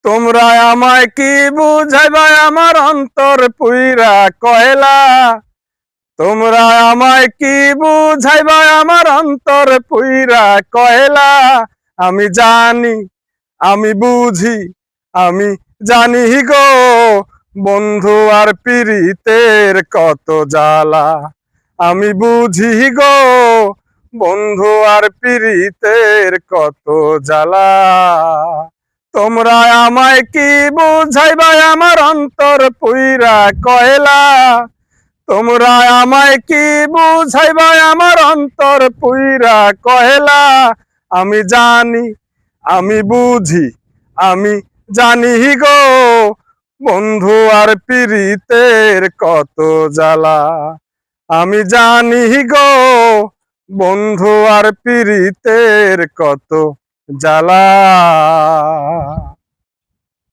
তোমরা আমায় কি বুঝাইবা আমার অন্তর পুইরা কয়লা। তোমরা আমায় কি বুঝাইবা আমার অন্তর পুইরা কয়লা। আমি জানি, আমি বুঝি, আমি জানি গো বন্ধু আর পীড়িতের কত জ্বালা। আমি বুঝি গো বন্ধু আর পীড়িতের কত জ্বালা। তোমরা আমায় কি বুঝাইবা আমার অন্তর পুইরা কয়লা। তোমরা আমায় কি বুঝাইবা আমার অন্তর পুইরা কয়লা। আমি জানি, আমি বুঝি, আমি জানি গো বন্ধু আর পীড়িতের কত জ্বালা। আমি জানি গো বন্ধু আর পীড়িতের কত জ্বালা।